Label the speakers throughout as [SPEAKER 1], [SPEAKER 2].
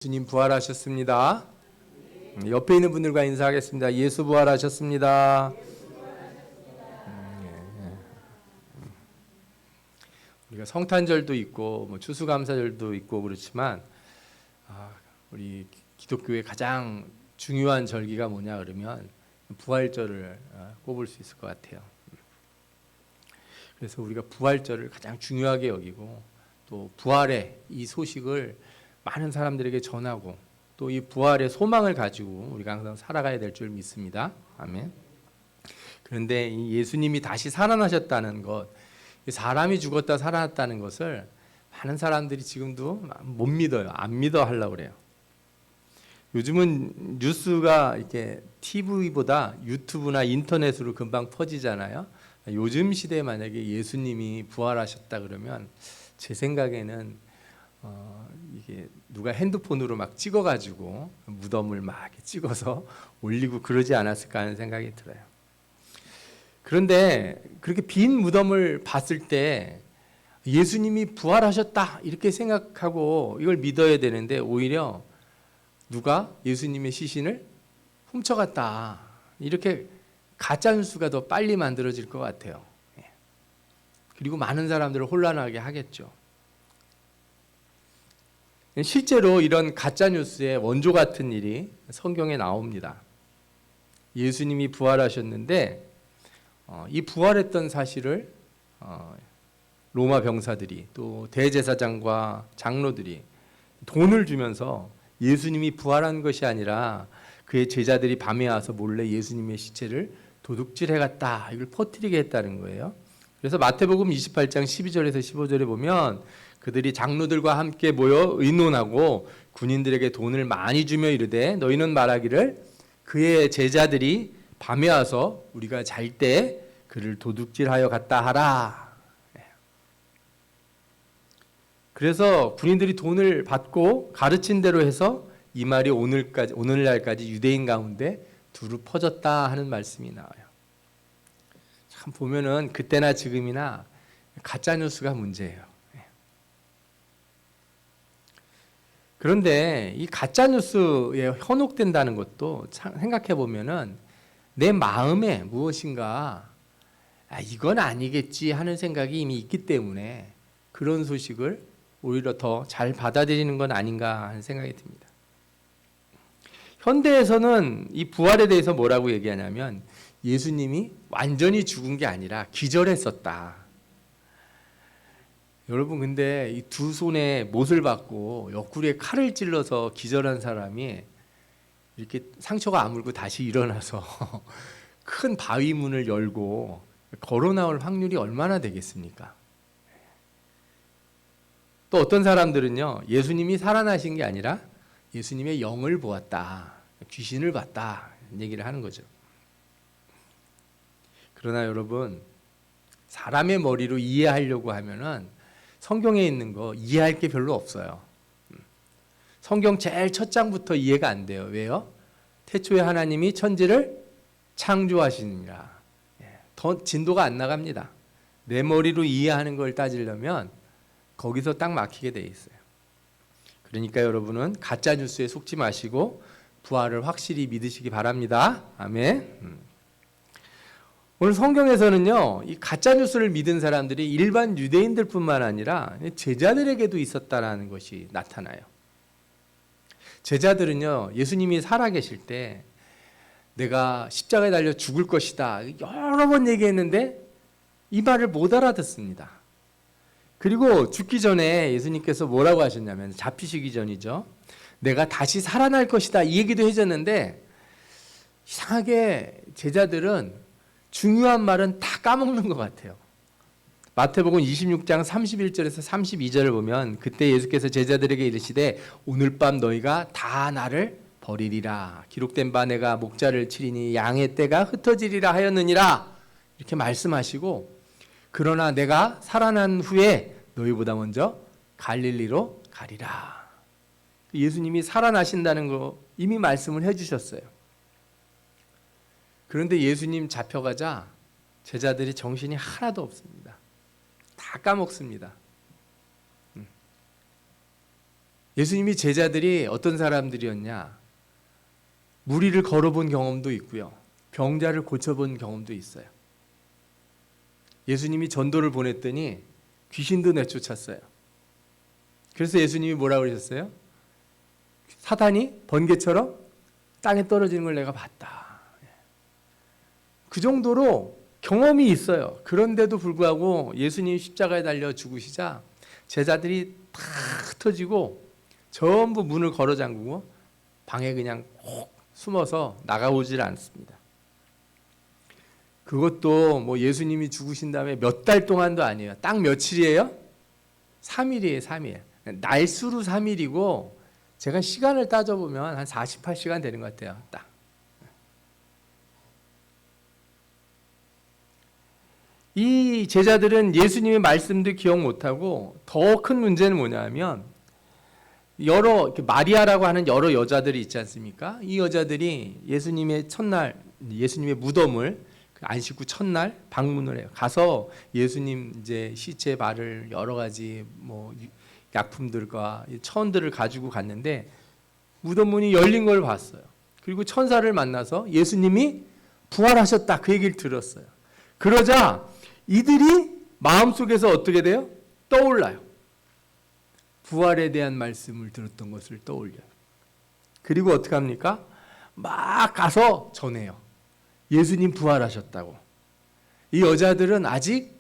[SPEAKER 1] 예수님 부활하셨습니다. 옆에 있는 분들과 인사하겠습니다. 예수 부활하셨습니다. 우리가 성탄절도 있고 추수감사절도 있고 그렇지만 우리 기독교의 가장 중요한 절기가 뭐냐 그러면 부활절을 꼽을 수 있을 것 같아요. 그래서 우리가 부활절을 가장 중요하게 여기고 또 부활의 이 소식을 많은 사람들에게 전하고 또 이 부활의 소망을 가지고 우리가 항상 살아가야 될 줄 믿습니다. 아멘. 그런데 이 예수님이 다시 살아나셨다는 것, 사람이 죽었다 살아났다는 것을 많은 사람들이 지금도 못 믿어요. 안 믿어 하려고 그래요. 요즘은 뉴스가 이렇게 TV보다 유튜브나 인터넷으로 금방 퍼지잖아요. 요즘 시대에 만약에 예수님이 부활하셨다 그러면 제 생각에는 이게 누가 핸드폰으로 막 찍어가지고 무덤을 막 이렇게 찍어서 올리고 그러지 않았을까 하는 생각이 들어요. 그런데 그렇게 빈 무덤을 봤을 때 예수님이 부활하셨다 이렇게 생각하고 이걸 믿어야 되는데 오히려 누가 예수님의 시신을 훔쳐갔다 이렇게 가짜 뉴스가 더 빨리 만들어질 것 같아요. 그리고 많은 사람들을 혼란하게 하겠죠. 실제로 이런 가짜 뉴스의 원조 같은 일이 성경에 나옵니다. 예수님이 부활하셨는데 이 부활했던 사실을 로마 병사들이 또 대제사장과 장로들이 돈을 주면서 예수님이 부활한 것이 아니라 그의 제자들이 밤에 와서 몰래 예수님의 시체를 도둑질해 갔다 이걸 퍼뜨리게 했다는 거예요. 그래서 마태복음 28장 12절에서 15절에 보면 그들이 장로들과 함께 모여 의논하고 군인들에게 돈을 많이 주며 이르되 너희는 말하기를 그의 제자들이 밤에 와서 우리가 잘 때 그를 도둑질하여 갔다 하라. 그래서 군인들이 돈을 받고 가르친 대로 해서 이 말이 오늘날까지 유대인 가운데 두루 퍼졌다 하는 말씀이 나와요. 참 보면은 그때나 지금이나 가짜 뉴스가 문제예요. 그런데 이 가짜 뉴스에 현혹된다는 것도 생각해 보면은 내 마음에 무엇인가 이건 아니겠지 하는 생각이 이미 있기 때문에 그런 소식을 오히려 더 잘 받아들이는 건 아닌가 하는 생각이 듭니다. 현대에서는 이 부활에 대해서 뭐라고 얘기하냐면 예수님이 완전히 죽은 게 아니라 기절했었다. 여러분 근데 이 두 손에 못을 받고 옆구리에 칼을 찔러서 기절한 사람이 이렇게 상처가 아물고 다시 일어나서 큰 바위 문을 열고 걸어 나올 확률이 얼마나 되겠습니까? 또 어떤 사람들은요 예수님이 살아나신 게 아니라 예수님의 영을 보았다, 귀신을 봤다 얘기를 하는 거죠. 그러나 여러분 사람의 머리로 이해하려고 하면은 성경에 있는 거 이해할 게 별로 없어요. 성경 제일 첫 장부터 이해가 안 돼요. 왜요? 태초에 하나님이 천지를 창조하시니라. 더 진도가 안 나갑니다. 내 머리로 이해하는 걸 따지려면 거기서 딱 막히게 돼 있어요. 그러니까 여러분은 가짜 뉴스에 속지 마시고 부활을 확실히 믿으시기 바랍니다. 아멘. 오늘 성경에서는요, 이 가짜 뉴스를 믿은 사람들이 일반 유대인들뿐만 아니라 제자들에게도 있었다라는 것이 나타나요. 제자들은요, 예수님이 살아계실 때 내가 십자가에 달려 죽을 것이다 여러 번 얘기했는데 이 말을 못 알아듣습니다. 그리고 죽기 전에 예수님께서 뭐라고 하셨냐면 잡히시기 전이죠. 내가 다시 살아날 것이다 이 얘기도 해줬는데 이상하게 제자들은 중요한 말은 다 까먹는 것 같아요. 마태복음 26장 31절에서 32절을 보면 그때 예수께서 제자들에게 이르시되 오늘 밤 너희가 다 나를 버리리라. 기록된 바 내가 목자를 치리니 양의 떼가 흩어지리라 하였느니라. 이렇게 말씀하시고 그러나 내가 살아난 후에 너희보다 먼저 갈릴리로 가리라. 예수님이 살아나신다는 거 이미 말씀을 해주셨어요. 그런데 예수님 잡혀가자 제자들이 정신이 하나도 없습니다. 다 까먹습니다. 예수님이 제자들이 어떤 사람들이었냐? 무리를 걸어본 경험도 있고요. 병자를 고쳐본 경험도 있어요. 예수님이 전도를 보냈더니 귀신도 내쫓았어요. 그래서 예수님이 뭐라고 그러셨어요? 사탄이 번개처럼 땅에 떨어지는 걸 내가 봤다. 그 정도로 경험이 있어요. 그런데도 불구하고 예수님이 십자가에 달려 죽으시자 제자들이 다 흩어지고 전부 문을 걸어 잠그고 방에 그냥 콕 숨어서 나가오질 않습니다. 그것도 뭐 예수님이 죽으신 다음에 몇 달 동안도 아니에요. 딱 며칠이에요? 3일이에요, 3일. 날수로 3일이고 제가 시간을 따져보면 한 48시간 되는 것 같아요. 딱. 이 제자들은 예수님의 말씀도 기억 못하고 더 큰 문제는 뭐냐면 여러 마리아라고 하는 여러 여자들이 있지 않습니까? 이 여자들이 예수님의 첫날 예수님의 무덤을 안식구 첫날 방문을 해요. 가서 예수님 이제 시체 발을 여러 가지 뭐 약품들과 천들을 가지고 갔는데 무덤 문이 열린 걸 봤어요. 그리고 천사를 만나서 예수님이 부활하셨다 그 얘기를 들었어요. 그러자 이들이 마음속에서 어떻게 돼요? 떠올라요. 부활에 대한 말씀을 들었던 것을 떠올려요. 그리고 어떻게 합니까? 막 가서 전해요. 예수님 부활하셨다고. 이 여자들은 아직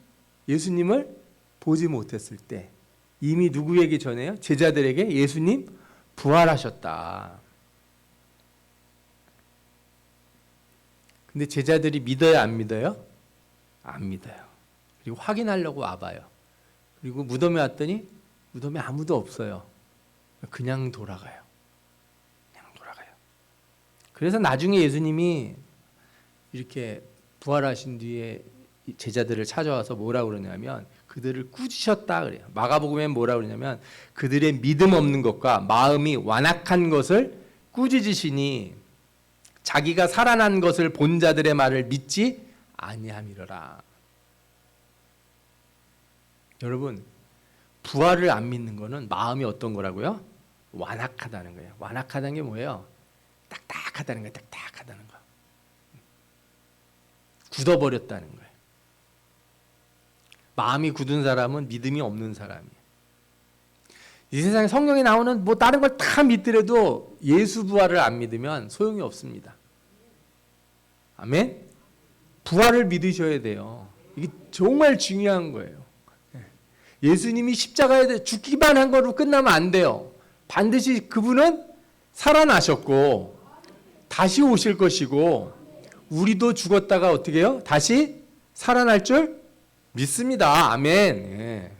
[SPEAKER 1] 예수님을 보지 못했을 때 이미 누구에게 전해요? 제자들에게 예수님 부활하셨다. 근데 제자들이 믿어요, 안 믿어요? 안 믿어요. 그리고 확인하려고 와봐요. 그리고 무덤에 왔더니 무덤에 아무도 없어요. 그냥 돌아가요. 그냥 돌아가요. 그래서 나중에 예수님이 이렇게 부활하신 뒤에 제자들을 찾아와서 뭐라고 그러냐면 그들을 꾸짖으셨다 그래요. 마가복음엔 뭐라고 그러냐면 그들의 믿음 없는 것과 마음이 완악한 것을 꾸짖으시니 자기가 살아난 것을 본 자들의 말을 믿지 아니함이로라. 여러분, 부활을 안 믿는 거는 마음이 어떤 거라고요? 완악하다는 거예요. 완악하다는 게 뭐예요? 딱딱하다는 거예요. 딱딱하다는 거. 굳어버렸다는 거예요. 마음이 굳은 사람은 믿음이 없는 사람이에요. 이 세상에 성경에 나오는 뭐 다른 걸 다 믿더라도 예수 부활을 안 믿으면 소용이 없습니다. 아멘? 부활을 믿으셔야 돼요. 이게 정말 중요한 거예요. 예수님이 십자가에 죽기만 한 거로 끝나면 안 돼요. 반드시 그분은 살아나셨고 다시 오실 것이고 우리도 죽었다가 어떻게 해요? 다시 살아날 줄 믿습니다. 아멘.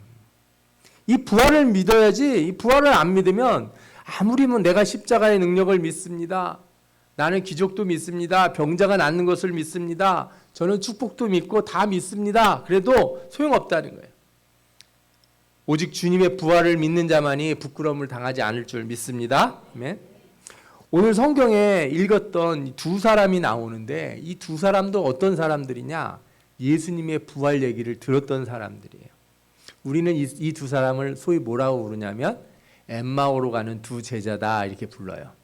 [SPEAKER 1] 이 부활을 믿어야지. 이 부활을 안 믿으면 아무리 뭐 내가 십자가의 능력을 믿습니다. 나는 기적도 믿습니다. 병자가 낫는 것을 믿습니다. 저는 축복도 믿고 다 믿습니다. 그래도 소용없다는 거예요. 오직 주님의 부활을 믿는 자만이 부끄러움을 당하지 않을 줄 믿습니다. 아멘. 오늘 성경에 읽었던 두 사람이 나오는데 이 두 사람도 어떤 사람들이냐? 예수님의 부활 얘기를 들었던 사람들이에요. 우리는 이 두 사람을 소위 뭐라고 부르냐면 엠마오로 가는 두 제자다 이렇게 불러요.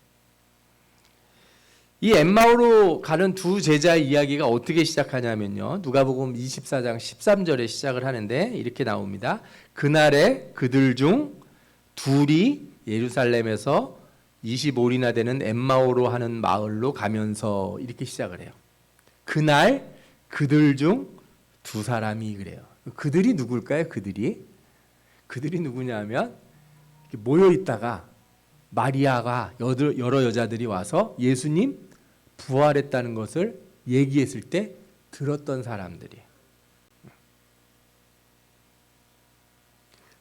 [SPEAKER 1] 이 엠마오로 가는 두 제자의 이야기가 어떻게 시작하냐면요. 누가복음 24장 13절에 시작을 하는데 이렇게 나옵니다. 그날에 그들 중 둘이 예루살렘에서 25리나 되는 엠마오로 하는 마을로 가면서 이렇게 시작을 해요. 그날 그들 중 두 사람이 그래요. 그들이 누굴까요? 그들이 누구냐면 모여 있다가 마리아가 여러 여자들이 와서 예수님 부활했다는 것을 얘기했을 때 들었던 사람들이에요.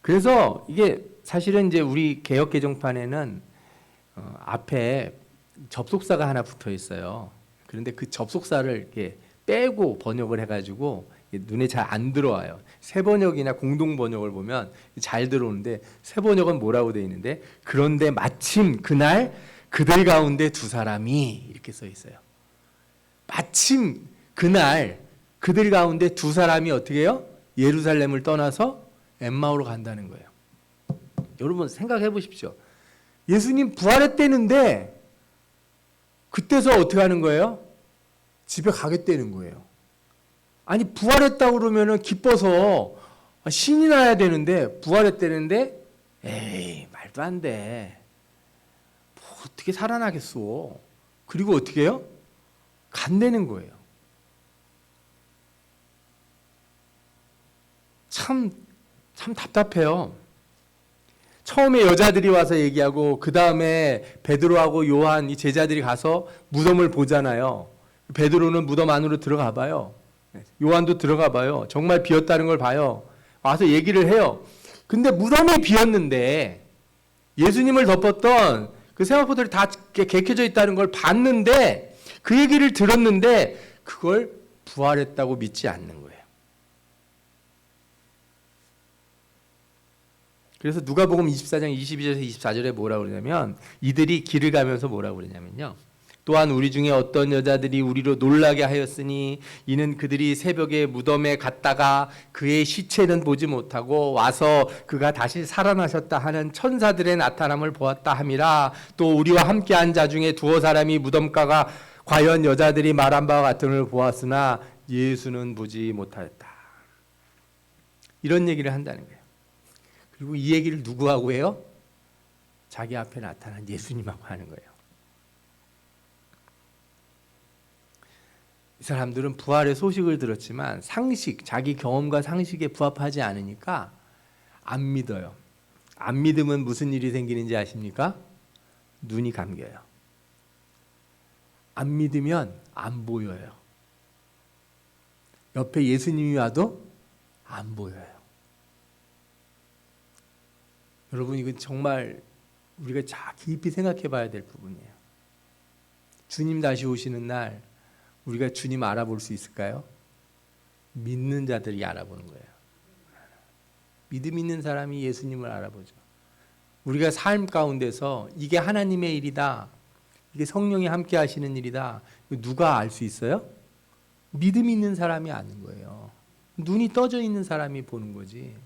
[SPEAKER 1] 그래서 이게 사실은 이제 우리 개역 개정판에는 앞에 접속사가 하나 붙어 있어요. 그런데 그 접속사를 이렇게 빼고 번역을 해가지고 눈에 잘 안 들어와요. 새 번역이나 공동 번역을 보면 잘 들어오는데 새 번역은 뭐라고 되어 있는데 그런데 마침 그날 그들 가운데 두 사람이 이렇게 써 있어요. 마침 그날 그들 가운데 두 사람이 어떻게 해요? 예루살렘을 떠나서 엠마오로 간다는 거예요. 여러분 생각해 보십시오. 예수님 부활했다는데 그때서 어떻게 하는 거예요? 집에 가겠다는 거예요. 아니 부활했다고 그러면은 기뻐서 신이 나야 되는데 부활했다는데 에이 말도 안 돼. 뭐 어떻게 살아나겠어. 그리고 어떻게 해요? 간다는 거예요. 참 답답해요. 처음에 여자들이 와서 얘기하고 그 다음에 베드로하고 요한 이 제자들이 가서 무덤을 보잖아요. 베드로는 무덤 안으로 들어가 봐요. 요한도 들어가 봐요. 정말 비었다는 걸 봐요. 와서 얘기를 해요. 근데 무덤이 비었는데 예수님을 덮었던 그 세마포들이 다 개켜져 있다는 걸 봤는데 그 얘기를 들었는데 그걸 부활했다고 믿지 않는 거예요. 그래서 누가복음 24장 22절에서 24절에 뭐라고 그러냐면 이들이 길을 가면서 뭐라고 그러냐면요. 또한 우리 중에 어떤 여자들이 우리로 놀라게 하였으니 이는 그들이 새벽에 무덤에 갔다가 그의 시체는 보지 못하고 와서 그가 다시 살아나셨다 하는 천사들의 나타남을 보았다 함이라. 또 우리와 함께한 자 중에 두어 사람이 무덤가가 과연 여자들이 말한 바와 같음을 보았으나 예수는 보지 못하였다. 이런 얘기를 한다는 거예요. 그리고 이 얘기를 누구하고 해요? 자기 앞에 나타난 예수님하고 하는 거예요. 이 사람들은 부활의 소식을 들었지만 상식, 자기 경험과 상식에 부합하지 않으니까 안 믿어요. 안 믿으면 무슨 일이 생기는지 아십니까? 눈이 감겨요. 안 믿으면 안 보여요. 옆에 예수님이 와도 안 보여요. 여러분 이건 정말 우리가 깊이 생각해 봐야 될 부분이에요. 주님 다시 오시는 날 우리가 주님 알아볼 수 있을까요? 믿는 자들이 알아보는 거예요. 믿음 있는 사람이 예수님을 알아보죠. 우리가 삶 가운데서 이게 하나님의 일이다. 이게 성령이 함께 하시는 일이다. 누가 알 수 있어요? 믿음 있는 사람이 아는 거예요. 눈이 떠져 있는 사람이 보는 거지.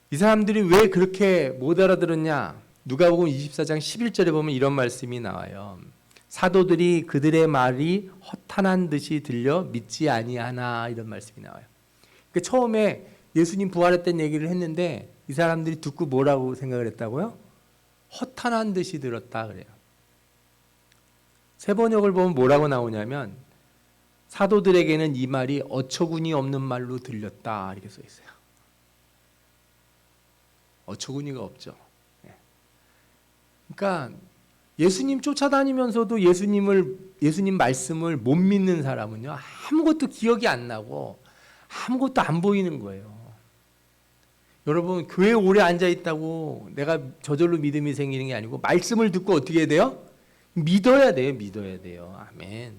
[SPEAKER 1] 이 사람들이 왜 그렇게 못 알아들었냐? 누가복음 24장 11절에 보면 이런 말씀이 나와요. 사도들이 그들의 말이 허탄한 듯이 들려 믿지 아니하나 이런 말씀이 나와요. 그러니까 처음에 예수님 부활했다는 얘기를 했는데 이 사람들이 듣고 뭐라고 생각을 했다고요? 허탄한 듯이 들었다 그래요. 세 번역을 보면 뭐라고 나오냐면 사도들에게는 이 말이 어처구니 없는 말로 들렸다 이렇게 써 있어요. 어처구니가 없죠. 그러니까 예수님 쫓아다니면서도 예수님 말씀을 못 믿는 사람은요 아무것도 기억이 안 나고 아무것도 안 보이는 거예요. 여러분 교회에 오래 앉아 있다고 내가 저절로 믿음이 생기는 게 아니고 말씀을 듣고 어떻게 해야 돼요? 믿어야 돼요. 믿어야 돼요. 아멘.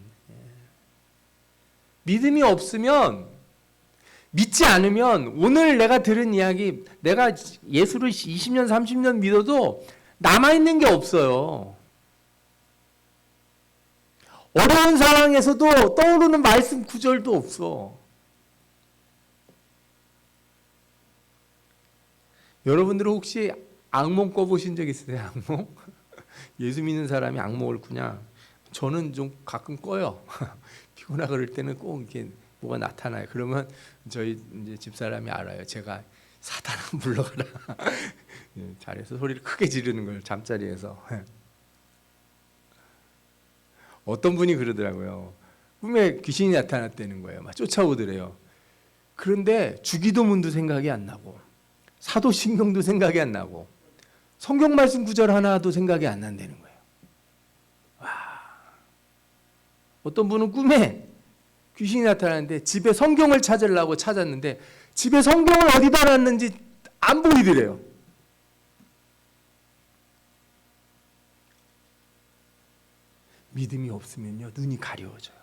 [SPEAKER 1] 믿음이 없으면 믿지 않으면 오늘 내가 들은 이야기 내가 예수를 20년 30년 믿어도 남아있는 게 없어요. 어려운 상황에서도 떠오르는 말씀 구절도 없어. 여러분들은 혹시 악몽 꿔보신 적 있으세요? 악몽? 예수 믿는 사람이 악몽을 꾸냐? 저는 좀 가끔 꿔요. 피곤하고 그럴 때는 꼭 이렇게 뭐가 나타나요. 그러면 저희 이제 집사람이 알아요. 제가 사탄아 물러가라. 잘해서 소리를 크게 지르는 걸 잠자리에서. 어떤 분이 그러더라고요. 꿈에 귀신이 나타났다는 거예요. 막 쫓아오더래요. 그런데 주기도문도 생각이 안 나고 사도신경도 생각이 안 나고 성경 말씀 구절 하나도 생각이 안 난다는 거예요. 와. 어떤 분은 꿈에 귀신이 나타나는데 집에 성경을 찾으려고 찾았는데 집에 성경을 어디다 놨는지 안 보이더래요. 믿음이 없으면요 눈이 가려워져요.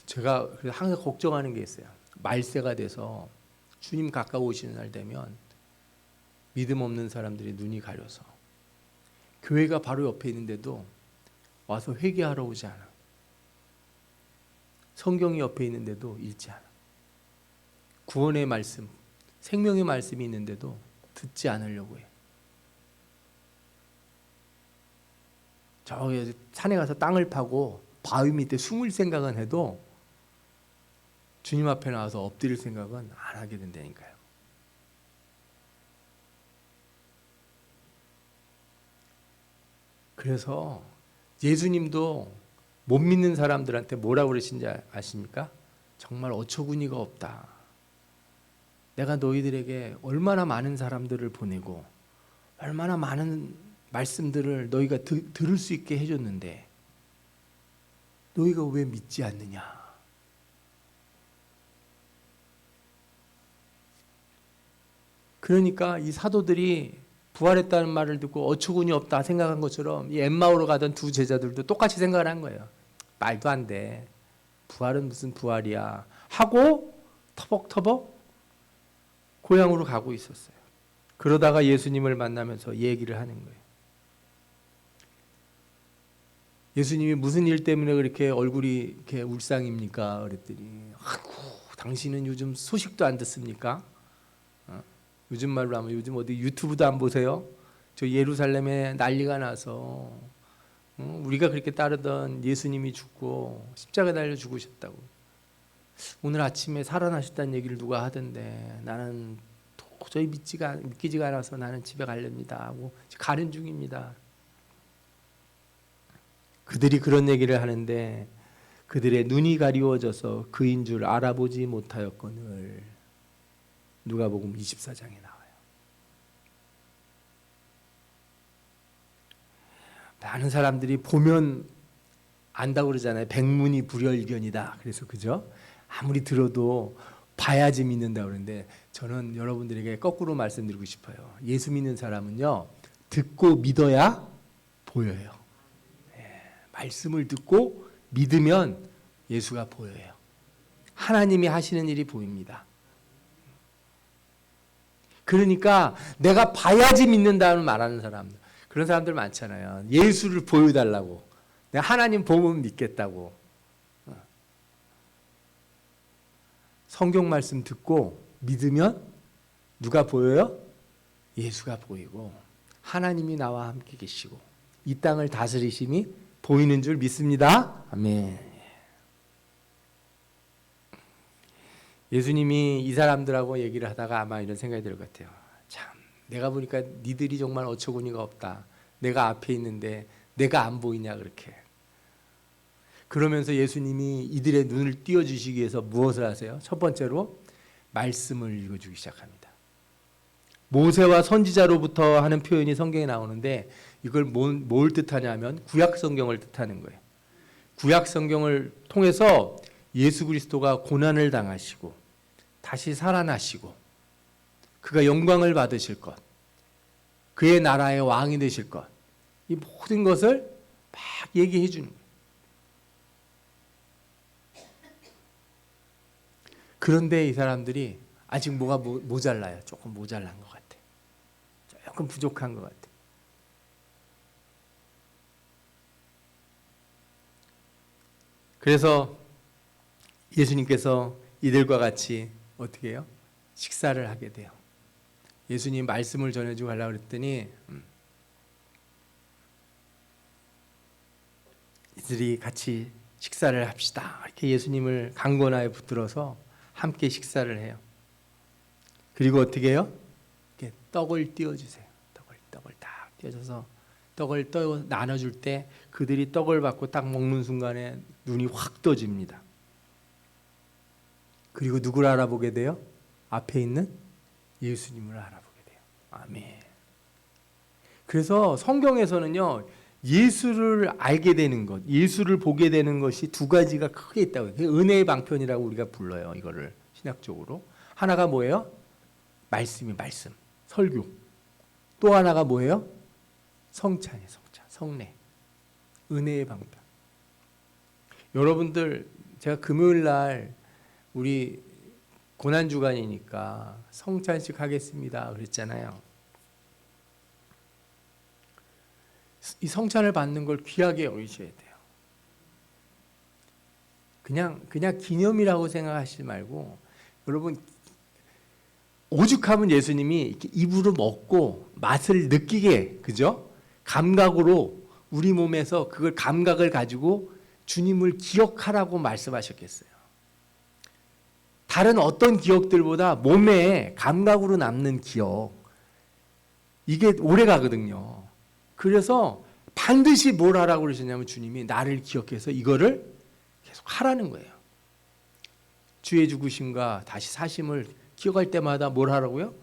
[SPEAKER 1] 제가 항상 걱정하는 게 있어요. 말세가 돼서 주님 가까우시는 날 되면 믿음 없는 사람들이 눈이 가려서 교회가 바로 옆에 있는데도 와서 회개하러 오지 않아. 성경이 옆에 있는데도 읽지 않아. 구원의 말씀, 생명의 말씀이 있는데도 듣지 않으려고 해. 저 산에 가서 땅을 파고 바위 밑에 숨을 생각은 해도 주님 앞에 나와서 엎드릴 생각은 안 하게 된다니까요. 그래서 예수님도 못 믿는 사람들한테 뭐라고 그러신지 아십니까? 정말 어처구니가 없다. 내가 너희들에게 얼마나 많은 사람들을 보내고 얼마나 많은 말씀들을 너희가 들을 수 있게 해줬는데 너희가 왜 믿지 않느냐. 그러니까 이 사도들이 부활했다는 말을 듣고 어처구니 없다 생각한 것처럼 이 엠마오로 가던 두 제자들도 똑같이 생각을 한 거예요. 말도 안 돼. 부활은 무슨 부활이야 하고 터벅터벅 고향으로 가고 있었어요. 그러다가 예수님을 만나면서 얘기를 하는 거예요. 예수님이 무슨 일 때문에 그렇게 얼굴이 이렇게 울상입니까? 그랬더니 아이고, 당신은 요즘 소식도 안 듣습니까? 요즘 말로 하면 요즘 어디 유튜브도 안 보세요? 저 예루살렘에 난리가 나서 우리가 그렇게 따르던 예수님이 죽고 십자가에 달려 죽으셨다고. 오늘 아침에 살아나셨다는 얘기를 누가 하던데 나는 도저히 믿기지가 않아서 나는 집에 가렵니다 하고 가는 중입니다. 그들이 그런 얘기를 하는데 그들의 눈이 가리워져서 그인 줄 알아보지 못하였거늘. 누가복음 24장에 나와요. 많은 사람들이 보면 안다고 그러잖아요. 백문이 불여일견이다. 그래서 그죠? 아무리 들어도 봐야지 믿는다 그러는데 저는 여러분들에게 거꾸로 말씀드리고 싶어요. 예수 믿는 사람은요, 듣고 믿어야 보여요. 말씀을 듣고 믿으면 예수가 보여요. 하나님이 하시는 일이 보입니다. 그러니까 내가 봐야지 믿는다는 말하는 사람들, 그런 사람들 많잖아요. 예수를 보여달라고. 내가 하나님 보면 믿겠다고. 성경 말씀 듣고 믿으면 누가 보여요? 예수가 보이고 하나님이 나와 함께 계시고 이 땅을 다스리심이 보이는 줄 믿습니다. 아멘. 예수님이 이 사람들하고 얘기를 하다가 아마 이런 생각이 들 것 같아요. 참, 내가 보니까 니들이 정말 어처구니가 없다. 내가 앞에 있는데 내가 안 보이냐 그렇게. 그러면서 예수님이 이들의 눈을 띄워주시기 위해서 무엇을 하세요? 첫 번째로 말씀을 읽어주기 시작합니다. 모세와 선지자로부터 하는 표현이 성경에 나오는데 이걸 뭘 뜻하냐면 구약 성경을 뜻하는 거예요. 구약 성경을 통해서 예수 그리스도가 고난을 당하시고 다시 살아나시고 그가 영광을 받으실 것, 그의 나라의 왕이 되실 것, 이 모든 것을 막 얘기해 주는 거예요. 그런데 이 사람들이 아직 뭐가 모자라요. 조금 모자란 것 같아. 조금 부족한 것 같아. 그래서 예수님께서 이들과 같이 어떻게 해요? 식사를 하게 돼요. 예수님 말씀을 전해주고 가려고 그랬더니 이들이 같이 식사를 합시다. 이렇게 예수님을 강권하에 붙들어서 함께 식사를 해요. 그리고 어떻게 해요? 이렇게 떡을 띄워주세요. 떡을 딱 띄워줘서 떡을 나눠줄 때 그들이 떡을 받고 딱 먹는 순간에 눈이 확 떠집니다. 그리고 누구를 알아보게 돼요? 앞에 있는 예수님을 알아보게 돼요. 아멘. 그래서 성경에서는요, 예수를 알게 되는 것, 예수를 보게 되는 것이 두 가지가 크게 있다고 해요. 은혜의 방편이라고 우리가 불러요. 이거를 신학적으로. 하나가 뭐예요? 말씀, 설교. 또 하나가 뭐예요? 성찬이에요. 성례. 은혜의 방편. 여러분들, 제가 금요일 날 우리 고난주간이니까 성찬식 하겠습니다 그랬잖아요. 이 성찬을 받는 걸 귀하게 여기셔야 돼요. 그냥 기념이라고 생각하시지 말고, 여러분 오죽하면 예수님이 이렇게 입으로 먹고 맛을 느끼게, 그죠? 감각으로 우리 몸에서 그걸 감각을 가지고 주님을 기억하라고 말씀하셨겠어요. 다른 어떤 기억들보다 몸에 감각으로 남는 기억, 이게 오래 가거든요. 그래서 반드시 뭘 하라고 그러셨냐면 주님이 나를 기억해서 이거를 계속 하라는 거예요. 주의 죽으심과 다시 사심을 기억할 때마다 뭘 하라고요?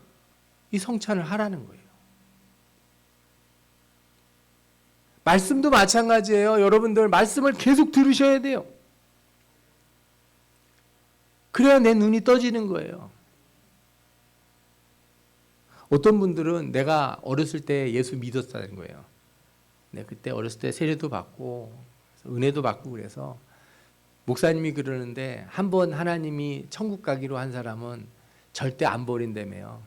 [SPEAKER 1] 이 성찬을 하라는 거예요. 말씀도 마찬가지예요. 여러분들 말씀을 계속 들으셔야 돼요. 그래야 내 눈이 떠지는 거예요. 어떤 분들은 내가 어렸을 때 예수 믿었다는 거예요. 네, 그때 어렸을 때 세례도 받고 은혜도 받고 그래서 목사님이 그러는데 한 번 하나님이 천국 가기로 한 사람은 절대 안 버린다며요.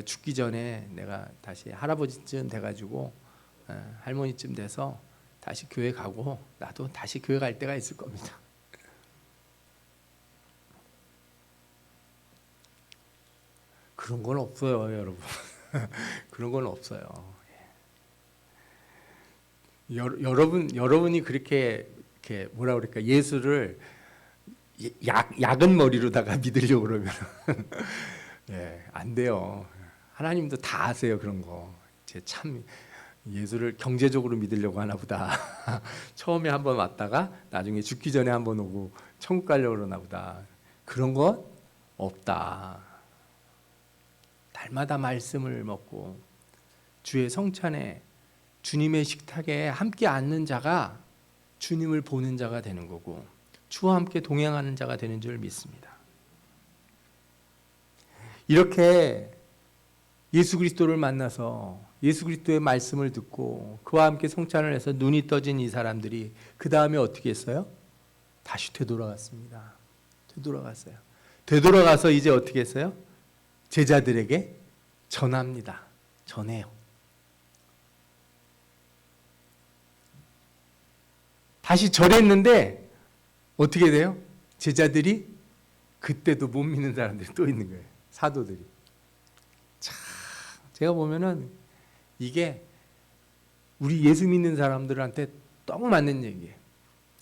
[SPEAKER 1] 죽기 전에 내가 다시 할아버지쯤 돼가지고 할머니쯤 돼서 다시 교회 가고 나도 다시 교회 갈 때가 있을 겁니다. 그런 건 없어요, 여러분. 그런 건 없어요. 여러분이 그렇게 뭐라 그럴까, 예수를 약은 머리로다가 믿으려고 그러면 예, 안 돼요. 하나님도 다 아세요, 그런 거. 참 예수를 경제적으로 믿으려고 하나 보다. 처음에 한번 왔다가 나중에 죽기 전에 한번 오고 천국 가려고 그러나 보다. 그런 건 없다. 날마다 말씀을 먹고 주의 성찬에 주님의 식탁에 함께 앉는 자가 주님을 보는 자가 되는 거고 주와 함께 동행하는 자가 되는 줄 믿습니다. 이렇게 예수 그리스도를 만나서 예수 그리스도의 말씀을 듣고 그와 함께 성찬을 해서 눈이 떠진 이 사람들이 그 다음에 어떻게 했어요? 다시 되돌아갔습니다. 되돌아가서 이제 어떻게 했어요? 제자들에게 전합니다. 전해요. 다시 절했는데 어떻게 돼요? 제자들이 그때도 못 믿는 사람들이 또 있는 거예요. 사도들이. 참, 제가 보면은 이게 우리 예수 믿는 사람들한테 딱 맞는 얘기예요.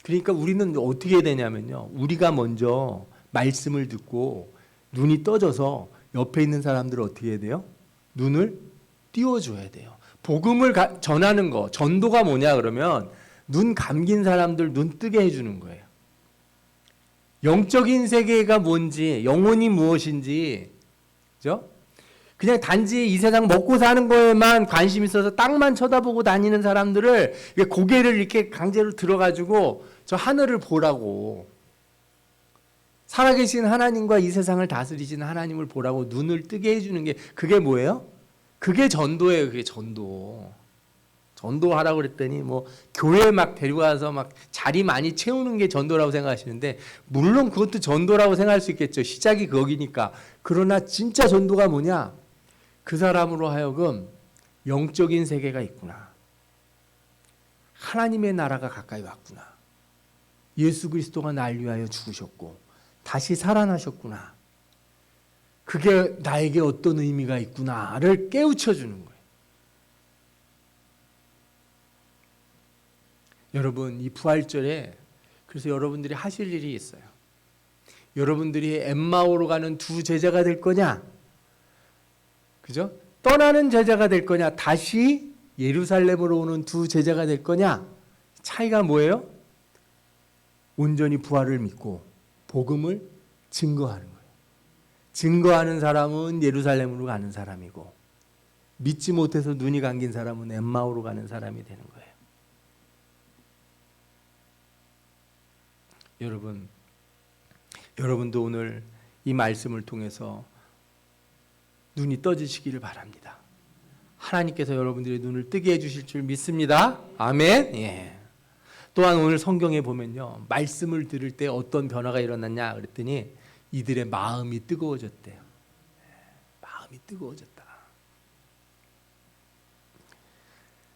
[SPEAKER 1] 그러니까 우리는 어떻게 해야 되냐면요, 우리가 먼저 말씀을 듣고 눈이 떠져서 옆에 있는 사람들을 어떻게 해야 돼요? 눈을 띄워줘야 돼요. 복음을 전하는 거, 전도가 뭐냐 그러면 눈 감긴 사람들 눈 뜨게 해주는 거예요. 영적인 세계가 뭔지, 영혼이 무엇인지, 그죠? 그냥 단지 이 세상 먹고 사는 거에만 관심 있어서 땅만 쳐다보고 다니는 사람들을 고개를 이렇게 강제로 들어가지고 저 하늘을 보라고, 살아계신 하나님과 이 세상을 다스리시는 하나님을 보라고 눈을 뜨게 해주는 게 그게 뭐예요? 그게 전도예요. 그게 전도. 전도하라고 그랬더니 뭐 교회 막 데려가서 막 자리 많이 채우는 게 전도라고 생각하시는데 물론 그것도 전도라고 생각할 수 있겠죠. 시작이 거기니까. 그러나 진짜 전도가 뭐냐? 그 사람으로 하여금 영적인 세계가 있구나. 하나님의 나라가 가까이 왔구나. 예수 그리스도가 날 위하여 죽으셨고 다시 살아나셨구나. 그게 나에게 어떤 의미가 있구나를 깨우쳐주는 거예요. 여러분, 이 부활절에 그래서 여러분들이 하실 일이 있어요. 여러분들이 엠마오로 가는 두 제자가 될 거냐? 그죠? 떠나는 제자가 될 거냐? 다시 예루살렘으로 오는 두 제자가 될 거냐? 차이가 뭐예요? 온전히 부활을 믿고 복음을 증거하는 거예요. 증거하는 사람은 예루살렘으로 가는 사람이고 믿지 못해서 눈이 감긴 사람은 엠마오로 가는 사람이 되는 거예요. 여러분도 오늘 이 말씀을 통해서 눈이 떠지시기를 바랍니다. 하나님께서 여러분들의 눈을 뜨게 해주실 줄 믿습니다. 아멘. 예. 또한 오늘 성경에 보면요, 말씀을 들을 때 어떤 변화가 일어났냐 그랬더니 이들의 마음이 뜨거워졌대요. 마음이 뜨거워졌다.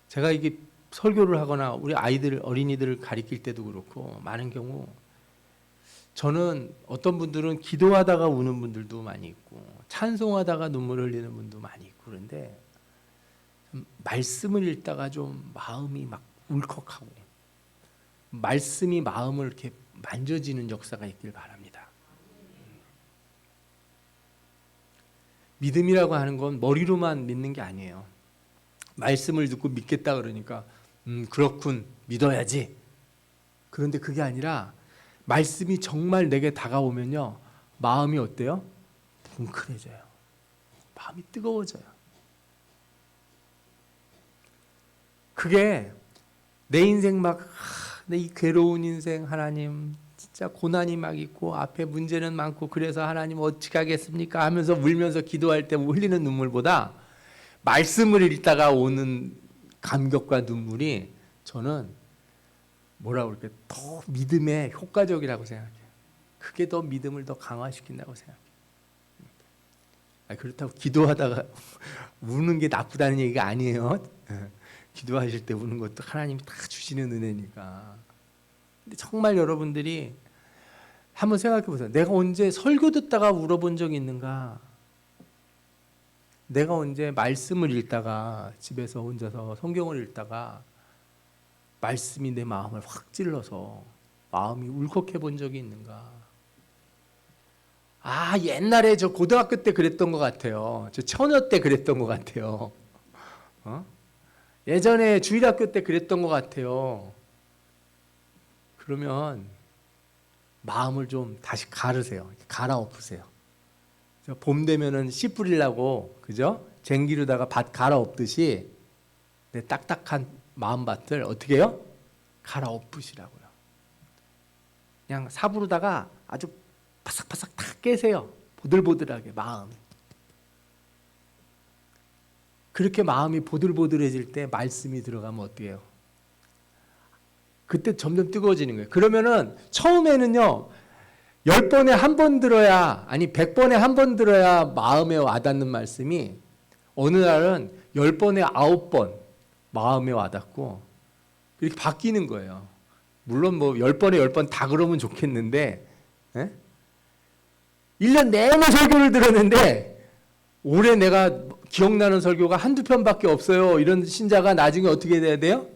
[SPEAKER 1] 제가 이게 설교를 하거나 우리 아이들, 어린이들을 가리킬 때도 그렇고 많은 경우 저는 어떤 분들은 기도하다가 우는 분들도 많이 있고 찬송하다가 눈물 흘리는 분도 많이 있고 그런데 말씀을 읽다가 좀 마음이 막 울컥하고 말씀이 마음을 이렇게 만져지는 역사가 있길 바랍니다. 믿음이라고 하는 건 머리로만 믿는 게 아니에요. 말씀을 듣고 믿겠다 그러니까 그렇군 믿어야지. 그런데 그게 아니라 말씀이 정말 내게 다가오면요 마음이 어때요? 뭉클해져요. 마음이 뜨거워져요. 그게 내 인생 막 내 이 괴로운 인생 하나님 진짜 고난이 막 있고 앞에 문제는 많고 그래서 하나님 어떻게 하겠습니까 하면서 울면서 기도할 때 흘리는 눈물보다 말씀을 읽다가 오는 감격과 눈물이 저는 뭐라고 그럴까 더 믿음에 효과적이라고 생각해요. 그게 더 믿음을 더 강화시킨다고 생각해요. 그렇다고 기도하다가 우는 게 나쁘다는 얘기가 아니에요. 기도하실 때 우는 것도 하나님이 다 주시는 은혜니까. 근데 정말 여러분들이 한번 생각해 보세요. 내가 언제 설교 듣다가 울어본 적이 있는가? 내가 언제 말씀을 읽다가 집에서 혼자서 성경을 읽다가 말씀이 내 마음을 확 찔러서 마음이 울컥해 본 적이 있는가? 옛날에 저 고등학교 때 그랬던 것 같아요. 저 처녀 때 그랬던 것 같아요. 예전에 주일학교 때 그랬던 것 같아요. 그러면 마음을 좀 다시 가르세요. 갈아엎으세요. 봄 되면은 씨 뿌리려고 그죠? 쟁기로다가 밭 갈아엎듯이 내 딱딱한 마음밭을 어떻게 해요? 갈아엎으시라고요. 그냥 삽으로다가 아주 바삭바삭 다 깨세요. 보들보들하게 마음이. 그렇게 마음이 보들보들해질 때 말씀이 들어가면 어떻게 해요? 그때 점점 뜨거워지는 거예요. 그러면은 처음에는요 10번에 한 번 들어야 아니 100번에 한 번 들어야 마음에 와닿는 말씀이 어느 날은 10번에 9번 마음에 와닿고 이렇게 바뀌는 거예요. 물론 뭐 10번에 10번 다 그러면 좋겠는데 1년 내내 설교를 들었는데 올해 내가 기억나는 설교가 한두 편밖에 없어요. 이런 신자가 나중에 어떻게 돼야 돼요?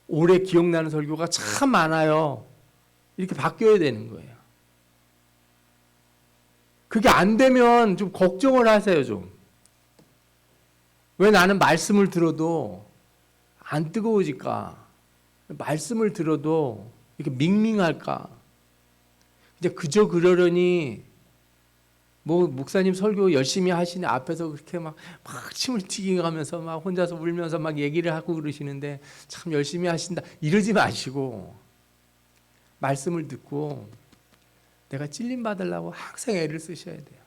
[SPEAKER 1] 올해 기억나는 설교가 참 많아요. 이렇게 바뀌어야 되는 거예요. 그게 안 되면 좀 걱정을 하세요. 좀. 왜 나는 말씀을 들어도 안 뜨거워질까? 말씀을 들어도 이렇게 밍밍할까? 이제 그저 그러려니 뭐 목사님 설교 열심히 하시는 앞에서 그렇게 막 침을 튀기면서 막 혼자서 울면서 막 얘기를 하고 그러시는데 참 열심히 하신다 이러지 마시고 말씀을 듣고 내가 찔림 받으려고 항상 애를 쓰셔야 돼요.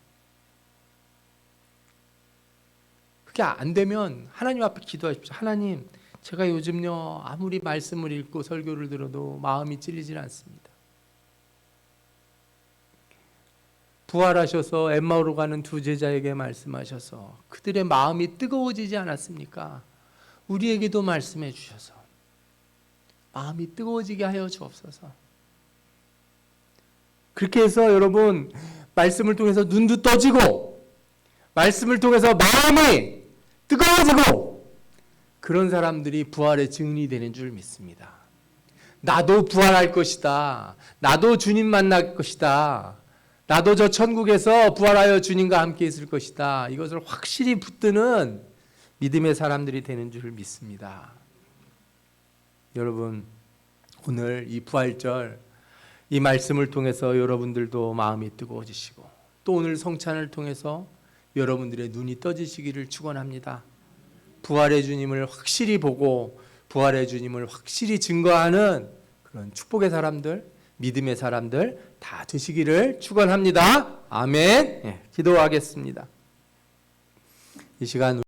[SPEAKER 1] 그게 안 되면 하나님 앞에 기도하십시오. 하나님, 제가 요즘요 아무리 말씀을 읽고 설교를 들어도 마음이 찔리질 않습니다. 부활하셔서 엠마오로 가는 두 제자에게 말씀하셔서 그들의 마음이 뜨거워지지 않았습니까? 우리에게도 말씀해 주셔서 마음이 뜨거워지게 하여 주옵소서. 그렇게 해서 여러분 말씀을 통해서 눈도 떠지고 말씀을 통해서 마음이 뜨거워지고 그런 사람들이 부활의 증인이 되는 줄 믿습니다. 나도 부활할 것이다. 나도 주님 만날 것이다. 나도 저 천국에서 부활하여 주님과 함께 있을 것이다. 이것을 확실히 붙드는 믿음의 사람들이 되는 줄 믿습니다. 여러분 오늘 이 부활절 이 말씀을 통해서 여러분들도 마음이 뜨거워지시고 또 오늘 성찬을 통해서 여러분들의 눈이 떠지시기를 축원합니다. 부활의 주님을 확실히 보고 부활의 주님을 확실히 증거하는 그런 축복의 사람들 믿음의 사람들 다 되시기를 축원합니다. 아멘. 기도하겠습니다. 이 시간